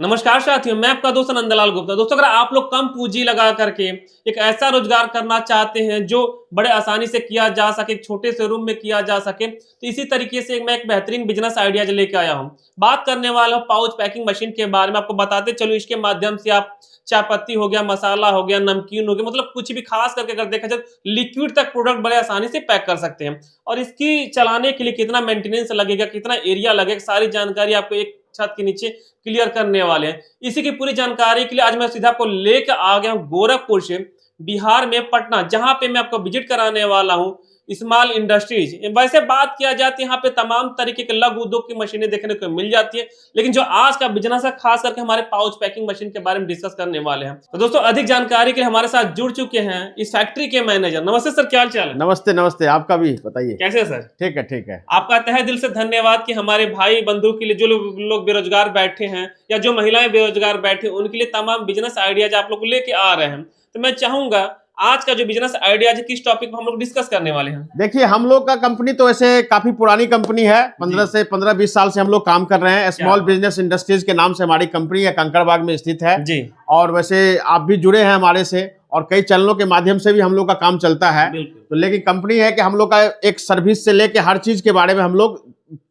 नमस्कार साथियों, मैं आपका दोस्त नंदलाल गुप्ता। दोस्तों, अगर आप लोग कम पूंजी लगा करके एक ऐसा रोजगार करना चाहते हैं जो बड़े आसानी से किया जा सके, एक छोटे से रूम में किया जा सके, तो इसी तरीके से मैं एक बेहतरीन बिजनेस आइडियाज लेके आया हूं। बात करने वाला हूं पाउच पैकिंग मशीन के बारे में। आपको बताते चलो, इसके माध्यम से आप चाय पत्ती हो गया, मसाला हो गया, नमकीन हो गया, मतलब कुछ भी खास करके अगर देखा जाए लिक्विड तक प्रोडक्ट बड़े आसानी से पैक कर सकते हैं। और इसकी चलाने के लिए कितना मेंटेनेंस लगेगा, कितना एरिया लगेगा, सारी जानकारी आपको एक छत के नीचे क्लियर करने वाले हैं। इसी की पूरी जानकारी के लिए आज मैं सीधा आपको लेकर आ गया हूं गोरखपुर से, बिहार में पटना, जहां पे मैं आपको विजिट कराने वाला हूं स्मॉल इंडस्ट्रीज। वैसे बात किया जाती है यहाँ पे तमाम तरीके के लघु उद्योग की मशीनें देखने को मिल जाती है, लेकिन जो आज का बिजनेस है खास करके हमारे पाउच पैकिंग मशीन के बारे में डिस्कस करने वाले हैं। तो दोस्तों, अधिक जानकारी के लिए हमारे साथ जुड़ चुके हैं इस फैक्ट्री के मैनेजर। नमस्ते सर, क्या हाल चाल है? नमस्ते नमस्ते, आपका भी बताइए। कैसे सर? ठीक है ठीक है। आपका तहे दिल से धन्यवाद कि हमारे भाई बंधु के लिए, जो लोग बेरोजगार बैठे हैं या जो महिलाएं बेरोजगार बैठे हैं, उनके लिए तमाम बिजनेस आइडियाज आप लोग लेके आ रहे हैं। तो मैं चाहूंगा आज का जो बिजनेस आइडियाज है, किस टॉपिक पर हम लोग डिस्कस करने वाले हैं? देखिए, हम लोग का कंपनी तो ऐसे काफी पुरानी कंपनी है। 15-20 साल से हम लोग काम कर रहे हैं। स्मॉल बिजनेस इंडस्ट्रीज के नाम से हमारी कंपनी है, कंकड़बाग में स्थित है जी। और वैसे आप भी जुड़े हैं हमारे से, और कई चैनलों के माध्यम से भी हम लोग का काम चलता है। तो लेकिन कंपनी है कि हम लोग का एक सर्विस से लेके हर चीज के बारे में हम लोग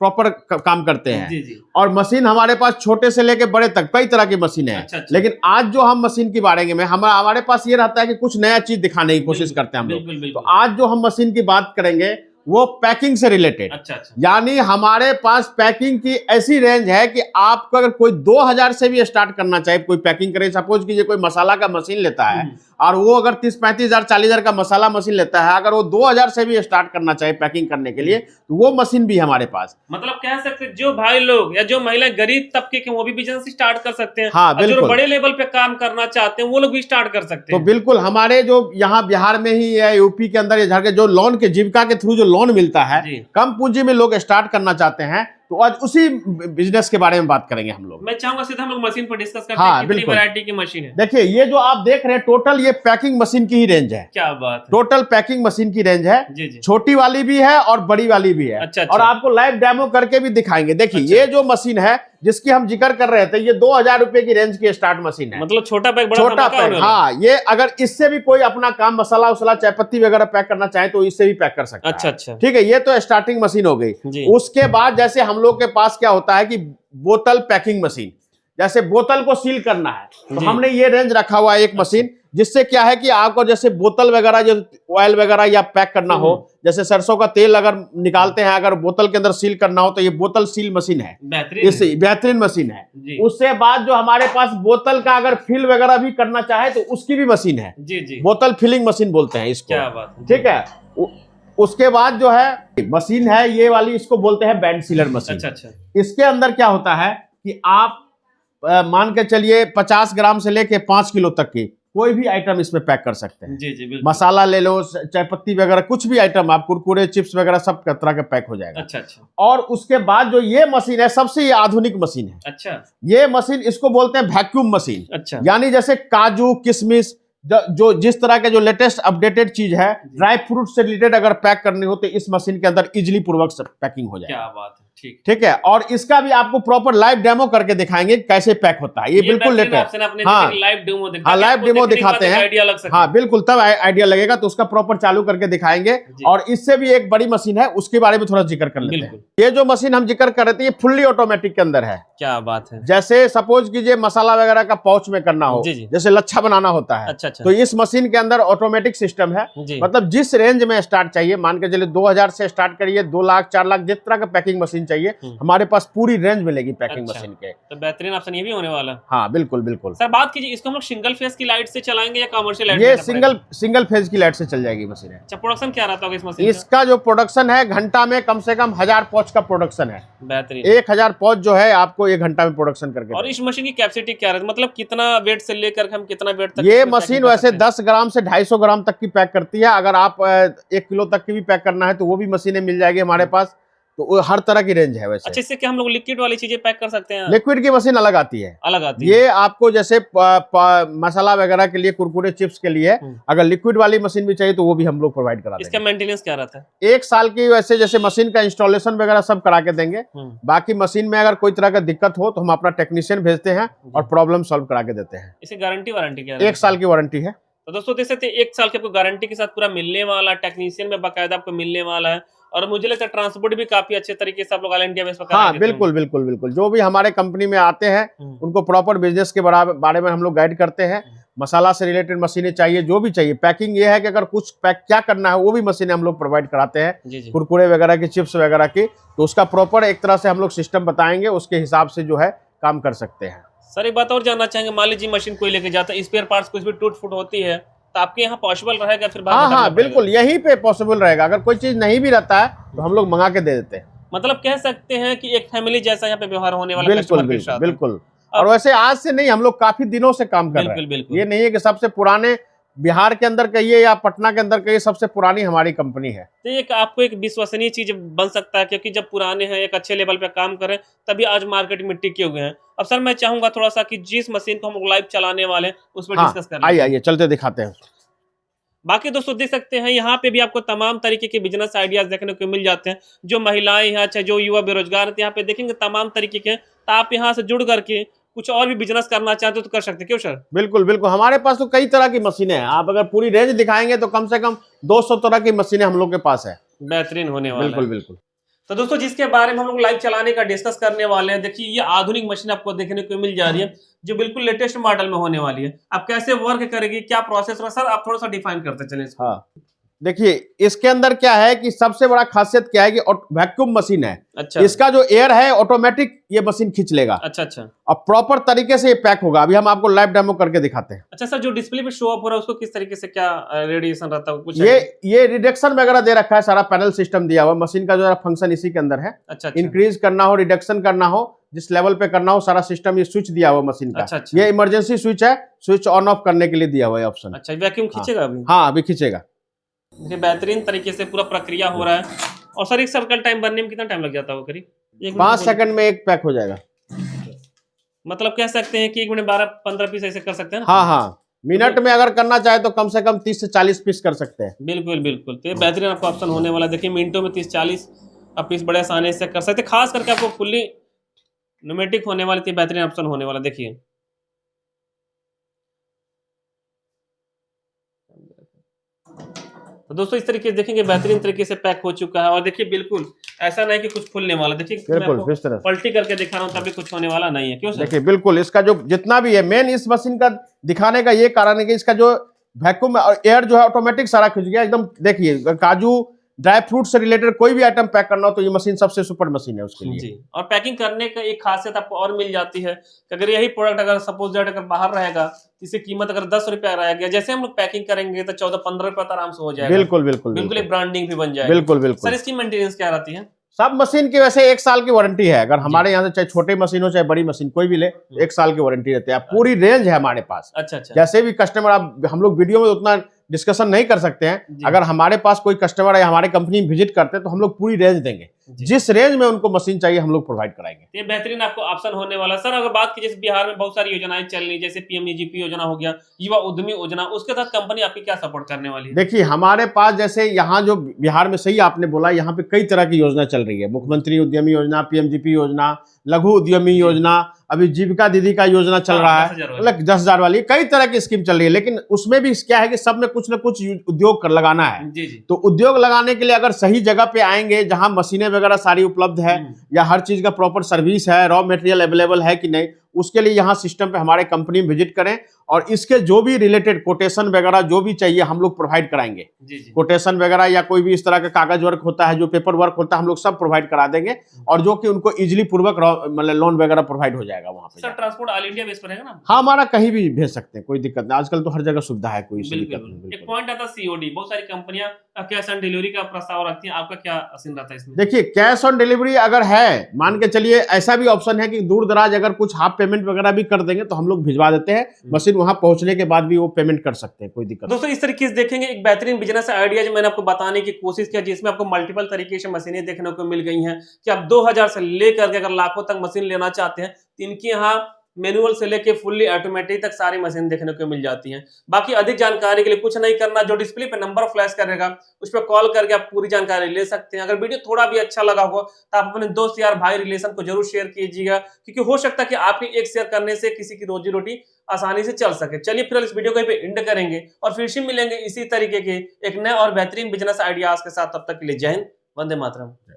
प्रॉपर काम करते हैं। जी। और मशीन हमारे पास छोटे से लेके बड़े तक कई तरह की मशीन है। अच्छा। लेकिन आज जो हम मशीन के बारे में हमारे पास ये रहता है कि कुछ नया चीज दिखाने की कोशिश करते हैं हम लोग। तो आज जो हम मशीन की बात करेंगे वो पैकिंग से रिलेटेड। अच्छा। यानी हमारे पास पैकिंग की ऐसी रेंज है कि आपको अगर कोई 2000 से भी स्टार्ट करना चाहे, कोई पैकिंग करे, सपोज कीजिए कोई मसाला का मशीन लेता है और वो अगर 30-35 हजार 40 हजार का मसाला मशीन लेता है, अगर वो 2000 से भी स्टार्ट करना चाहे पैकिंग करने के लिए, तो वो मशीन भी हमारे पास। मतलब कह सकते हैं जो भाई लोग या जो महिला गरीब तबके के वो भी बिजनेस स्टार्ट कर सकते हैं। हाँ, बिल्कुल। जो बड़े लेवल पे काम करना चाहते हैं वो लोग भी स्टार्ट कर सकते हैं। तो बिल्कुल, हमारे जो यहाँ बिहार में ही है, यूपी के अंदर, झारखंड, जो लोन के जीविका के थ्रू जो लोन मिलता है, कम पूंजी में लोग स्टार्ट करना चाहते हैं, तो आज उसी बिजनेस के बारे में बात करेंगे हम लोग। मैं चाहूंगा सीधा हम लोग मशीन पर डिस्कस करते हैं। कितनी वैरायटी की मशीन है। देखिए, ये जो आप देख रहे हैं टोटल, ये पैकिंग मशीन की ही रेंज है। क्या बात है। टोटल पैकिंग मशीन की रेंज है। जी। छोटी वाली भी है और बड़ी वाली भी है। अच्छा। और आपको लाइव डेमो करके भी दिखाएंगे। देखिए, ये जो मशीन है जिसकी हम जिक्र कर रहे थे, ये 2000 रुपए की रेंज की स्टार्ट मशीन है। मतलब छोटा पैक बड़ा छोटा पैक। हाँ, ये अगर इससे भी कोई अपना काम मसाला वसाला चाय पत्ती वगैरह पैक करना चाहे तो इससे भी पैक कर सकता है। अच्छा। ठीक है, ये तो स्टार्टिंग मशीन हो गई। उसके बाद जैसे हम लोग के पास क्या होता है कि बोतल पैकिंग मशीन, जैसे बोतल को सील करना है, तो हमने ये रेंज रखा हुआ है एक मशीन, जिससे क्या है कि आपको जैसे बोतल वगैरह, जो ऑयल वगैरह या पैक करना हो, जैसे सरसों का तेल अगर निकालते हैं, अगर बोतल के अंदर सील करना हो, तो ये बोतल सील मशीन है। बेहतरीन मशीन है। उससे बाद जो हमारे पास बोतल का अगर फिल वगैरह भी करना चाहे तो उसकी भी मशीन है। जी। बोतल फिलिंग मशीन बोलते हैं इसको। क्या बात है। ठीक है। उसके बाद जो है मशीन है ये वाली, इसको बोलते हैं बैंड सीलर मशीन। अच्छा। इसके अंदर क्या होता है कि आप मान के चलिए 50 ग्राम से लेके 5 किलो तक की कोई भी आइटम इसमें पैक कर सकते हैं। जी। मसाला ले लो, चाय पत्ती वगैरह, कुछ भी आइटम, आप कुरकुरे चिप्स वगैरह सब तरह का पैक हो जाएगा। अच्छा। और उसके बाद जो ये मशीन है, सबसे ये आधुनिक मशीन है। अच्छा। ये मशीन, इसको बोलते हैं वैक्यूम मशीन। अच्छा। यानी जैसे काजू किशमिश, जो जिस तरह के जो लेटेस्ट अपडेटेड चीज है, ड्राई फ्रूट से रिलेटेड अगर पैक करनी हो तो इस मशीन के अंदर इजीली पूर्वक पैकिंग हो जाएगा। क्या बात है। ठीक है। और इसका भी आपको प्रॉपर लाइव डेमो करके दिखाएंगे कैसे पैक होता है। ये बिल्कुल लेटेस्ट। हाँ, लाइव डेमो दिखाते हैं। हाँ बिल्कुल, तब आइडिया लगेगा, तो उसका प्रॉपर चालू करके दिखाएंगे। और इससे भी एक बड़ी मशीन है, उसके बारे में थोड़ा जिक्र कर लेते हैं। ये जो मशीन हम जिक्र कर रहे थे, ये फुल्ली ऑटोमेटिक के अंदर है। क्या बात है। जैसे सपोज कीजिए मसाला वगैरह का पाउच में करना हो, जैसे लच्छा बनाना होता है। अच्छा। तो इस मशीन के अंदर ऑटोमेटिक सिस्टम है। मतलब जिस रेंज में स्टार्ट चाहिए, मान के चलिए 2000 से स्टार्ट करिए, 2 लाख 4 लाख, जिस तरह का पैकिंग मशीन चाहिए हमारे पास पूरी रेंज मिलेगी पैकिंग मशीन के। तो बेहतरीन ऑप्शन ये भी होने वाला है। हाँ बिल्कुल। सर बात कीजिए, इसको हम लोग सिंगल फेज की लाइट से चलाएंगे या कमर्शियल लाइट? ये सिंगल फेज की लाइट से चल जाएगी मशीन। अच्छा, प्रोडक्शन क्या रहता होगा इस मशीन? इसका जो प्रोडक्शन है, घंटा में कम से कम 1000 पॉच का प्रोडक्शन है। बेहतरीन। 1000 पॉच जो है आपको 1 घंटा में प्रोडक्शन करके। और इस मशीन की कैपेसिटी क्या रहती है, मतलब कितना वेट से लेकर हम कितना वेट तक? ये मशीन वैसे 10 ग्राम से 250 ग्राम तक की पैक करती है। अगर आप 1 किलो तक की भी पैक करना है तो वो भी मशीनें मिल जाएगी हमारे पास। तो वो हर तरह की रेंज है वैसे। अच्छा, इससे क्या हम लोग लिक्विड वाली चीजें पैक कर सकते हैं? लिक्विड की मशीन अलग आती है, अलग आती है। ये आपको जैसे मसाला वगैरह के लिए, कुरकुरे चिप्स के लिए अगर लिक्विड वाली मशीन भी चाहिए तो वो भी हम लोग प्रोवाइड करा देंगे। इसका मेंटेनेंस क्या रहता है? 1 साल की वैसे जैसे मशीन का इंस्टॉलेशन वगैरह सब करा के देंगे। बाकी मशीन में अगर कोई तरह का दिक्कत हो तो हम अपना टेक्नीशियन भेजते हैं और प्रॉब्लम सॉल्व करा के देते हैं। इसे गारंटी वारंटी क्या? 1 साल की वारंटी है। तो दोस्तों देख सकते हैं 1 साल की आपको गारंटी के साथ पूरा मिलने वाला, टेक्नीशियन में बाकायदा आपको मिलने वाला है। और मुझे लगता है ट्रांसपोर्ट भी काफी अच्छे तरीके से आप लोग ऑल इंडिया बेस पर करा देते हैं। बिल्कुल बिल्कुल बिल्कुल, जो भी हमारे कंपनी में आते हैं उनको प्रॉपर बिजनेस के बारे में हम लोग गाइड करते हैं। मसाला से रिलेटेड मशीनें चाहिए, जो भी चाहिए। पैकिंग ये है कि अगर कुछ पैक क्या करना है वो भी मशीनें हम लोग प्रोवाइड कराते हैं। कुरकुरे वगैरह की, चिप्स वगैरह की, तो उसका प्रॉपर एक तरह से हम लोग सिस्टम बताएंगे, उसके हिसाब से जो है काम कर सकते हैं। सर एक बात और जानना चाहेंगे, मान लीजिए मशीन कोई लेके जाता है, स्पेयर पार्ट्स कुछ भी टूट फूट होती है तो आपके यहाँ पॉसिबल रहेगा फिर? हाँ बिल्कुल, यहीं पे पॉसिबल रहेगा। अगर कोई चीज नहीं भी रहता है तो हम लोग मंगा के दे देते हैं। मतलब कह सकते हैं कि एक फैमिली जैसा यहाँ पे व्यवहार होने वाला। बिल्कुल बिल्कुल बिल्कुल। और वैसे आज से नहीं, हम लोग काफी दिनों से काम कर रहे हैं। ये नहीं है कि सबसे पुराने बिहार के अंदर कहिए या पटना के अंदर कहिए, सबसे पुरानी हमारी कंपनी है। तो एक आपको एक विश्वसनीय चीज बन सकता है, क्योंकि जब पुराने हैं, एक अच्छे लेवल पे काम करें, तभी आज मार्केट में टिके हुए हैं। अब सर मैं चाहूंगा थोड़ा सा कि जिस मशीन को हम लाइव चलाने वाले हैं उस पर डिस्कस कर लें। आइए चलते दिखाते हैं। बाकी दोस्तों देख सकते हैं यहाँ पे भी आपको तमाम तरीके के बिजनेस आइडियाज देखने को मिल जाते हैं। जो महिलाएं हैं, चाहे जो युवा बेरोजगार हैं, यहाँ पे देखेंगे तमाम तरीके के। तो आप यहाँ से जुड़ करके कुछ और भी बिजनेस करना चाहते हो तो कर सकते हैं। क्यों सर? बिल्कुल बिल्कुल, हमारे पास तो कई तरह की मशीनें हैं। आप अगर पूरी रेंज दिखाएंगे तो कम से कम 200 तरह की मशीनें हम लोग के पास है। बेहतरीन होने वाला है। बिल्कुल बिल्कुल। तो दोस्तों जिसके बारे में हम लोग लाइव चलाने का डिस्कस करने वाले हैं, देखिए ये आधुनिक मशीन आपको देखने को मिल जा रही है जो बिल्कुल लेटेस्ट मॉडल में होने वाली है। अब कैसे वर्क करेगी, क्या प्रोसेस रहा, सर आप थोड़ा सा डिफाइन करते चलें इसको। हाँ देखिए, इसके अंदर क्या है कि सबसे बड़ा खासियत क्या है कि वैक्यूम मशीन है। अच्छा। इसका जो एयर है ऑटोमेटिक ये मशीन खींच लेगा। अच्छा। अब प्रॉपर तरीके से ये पैक होगा। अभी हम आपको लाइव डेमो करके दिखाते हैं। अच्छा सर, जो डिस्प्ले पे शो अप हो रहा है उसको किस तरीके से, क्या रेडिएशन रहता है कुछ? ये रिडक्शन वगैरह दे रखा है, सारा पैनल सिस्टम दिया हुआ। मशीन का जो फंक्शन इसी के अंदर है। अच्छा। इंक्रीज करना हो, रिडक्शन करना हो, जिस लेवल पे करना हो, सारा सिस्टम ये स्विच दिया हुआ मशीन का। अच्छा। ये इमरजेंसी स्विच है, स्विच ऑन ऑफ करने के लिए दिया हुआ है ऑप्शन। अच्छा, वैक्यूम खींचेगा अभी? हाँ अभी खींचेगा। देखिए बेहतरीन तरीके से पूरा प्रक्रिया हो रहा है। और सर एक सर्कल टाइम बनने में कितना टाइम लग जाता है? वो करीब 5 सेकंड में एक पैक हो जाएगा। मतलब कह सकते हैं कि 1 मिनट 12-15 पीस ऐसे कर सकते हैं ना? हाँ मिनट में अगर करना चाहे तो कम से कम 30 से 40 पीस कर सकते हैं। बिल्कुल। तो ये बेहतरीन आपको ऑप्शन होने वाला है। देखिए मिनटों में 30-40 आप पीस बड़े आसानी से कर सकते हैं। खास करके आपको फुल्ली न्यूमेटिक होने वाली थी, बेहतरीन ऑप्शन होने वाला। देखिए तो दोस्तों इस तरीके से देखेंगे बेहतरीन तरीके से पैक हो चुका है। और देखिए बिल्कुल ऐसा नहीं कि कुछ फूलने वाला। देखिए बिल्कुल इस तरह पलटी करके दिखा रहा हूँ तभी कुछ होने वाला नहीं है। क्यों सर? देखिए बिल्कुल, इसका जो जितना भी है, मेन इस मशीन का दिखाने का ये कारण है कि इसका जो वैक्यूम और एयर जो है ऑटोमेटिक सारा खींच गया एकदम। देखिए काजू ड्राई फ्रूट से रिलेटेड कोई भी आइटम पैक करना हो तो ये मशीन सबसे सुपर मशीन है उसके लिए जी। और पैकिंग करने का एक खासियत आपको और मिल जाती है कि अगर यही प्रोडक्ट अगर सपोज दैट अगर बाहर रहेगा, इसकी कीमत अगर 10 रुपया रह गया, जैसे हम लोग पैकिंग करेंगे तो 14-15 रुपया आराम से हो जाएगा। बिल्कुल एक ब्रांडिंग भी बन जाएगा। बिल्कुल। सर इसकी मेंटेनेंस क्या रहती है? सब मशीन की वैसे 1 साल की वारंटी है। अगर हमारे यहाँ से चाहे छोटी मशीन हो चाहे बड़ी मशीन कोई भी ले, 1 साल की वारंटी रहती है। पूरी रेंज है हमारे पास। अच्छा। जैसे भी कस्टमर, आप हम लोग वीडियो में उतना डिस्कशन नहीं कर सकते हैं। अगर हमारे पास कोई कस्टमर है हमारे कंपनी में विजिट करते हैं तो हम लोग पूरी रेंज देंगे। जिस रेंज में उनको मशीन चाहिए हम लोग प्रोवाइड कराएंगे। ये बेहतरीन आपको ऑप्शन होने वाला। सर अगर बात की जैसे बिहार में बहुत सारी योजनाएं चल रही, जैसे पीएमजीपी योजना हो गया, युवा उद्यमी योजना, उसके तहत कंपनी आपकी क्या सपोर्ट करने वाली है? देखिए हमारे पास जैसे यहाँ जो बिहार में, सही आपने बोला, यहाँ पे कई तरह की योजना चल रही है। मुख्यमंत्री उद्यमी योजना, पीएमजीपी योजना, लघु उद्यमी योजना, अभी जीविका दीदी का योजना चल रहा है, मतलब 10,000 वाली कई तरह की स्कीम चल रही है। लेकिन उसमें भी क्या है कि सब में कुछ न कुछ उद्योग कर लगाना है। जी। तो उद्योग लगाने के लिए अगर सही जगह पे आएंगे जहां मशीनें वगैरह सारी उपलब्ध है या हर चीज का प्रॉपर सर्विस है, रॉ मटेरियल अवेलेबल है कि नहीं, उसके लिए यहाँ सिस्टम पे हमारे कंपनी में विजिट करें और इसके जो भी रिलेटेड कोटेशन वगैरह जो भी चाहिए हम लोग प्रोवाइड कराएंगे। जी। कोटेशन वगैरह या कोई भी इस तरह का कागज वर्क होता है, जो पेपर वर्क होता है, हम लोग सब प्रोवाइड करा देंगे और जो कि उनको इजीली पूर्वक मतलब लोन वगैरह प्रोवाइड हो जाएगा वहाँ पे। Sir transport all India base पर रहेगा ना? हाँ, हमारा कहीं भी भेज सकते हैं, कोई दिक्कत नहीं। आजकल तो हर जगह सुविधा है, कोई दिक्कत नहीं। एक पॉइंट आता है सीओडी, बहुत सारी कंपनियां कैश ऑन डिलीवरी का प्रस्ताव रखती हैं, आपका क्या सीन रहता है इसमें? देखिए कैश ऑन डिलीवरी अगर है, मान के चलिए ऐसा भी ऑप्शन है कि दूर दराज अगर कुछ हाफ पेमेंट वगैरह भी कर देंगे तो हम लोग भिजवा देते हैं। मशीन वहां पहुंचने के बाद भी वो पेमेंट कर सकते हैं, कोई दिक्कत दोस्तों इस तरीके से देखेंगे एक बेहतरीन बिजनेस आइडिया जो मैंने आपको बताने की कोशिश किया, जिसमें आपको मल्टीपल तरीके से मशीनें देखने को मिल गई हैं कि आप 2000 से लेकर के अगर लाखों तक मशीन लेना चाहते हैं तो इनके यहाँ मैनुअल से लेके फुल्ली ऑटोमेटिक तक सारी मशीन देखने को मिल जाती हैं। बाकी अधिक जानकारी के लिए कुछ नहीं करना, जो डिस्प्ले पे नंबर फ्लैश करेगा उस पर कॉल करके आप पूरी जानकारी ले सकते हैं। अगर वीडियो थोड़ा भी अच्छा लगा हो तो आप अपने दोस्त यार भाई रिलेशन को जरूर शेयर कीजिएगा, क्योंकि हो सकता है कि आपके एक शेयर करने से किसी की रोजी रोटी आसानी से चल सके। चलिए फिर इस वीडियो को यहीं पे एंड करेंगे और फिर से मिलेंगे इसी तरीके के एक नए और बेहतरीन बिजनेस आइडियाज के साथ। तब तक के लिए जय हिंद, वंदे मातरम।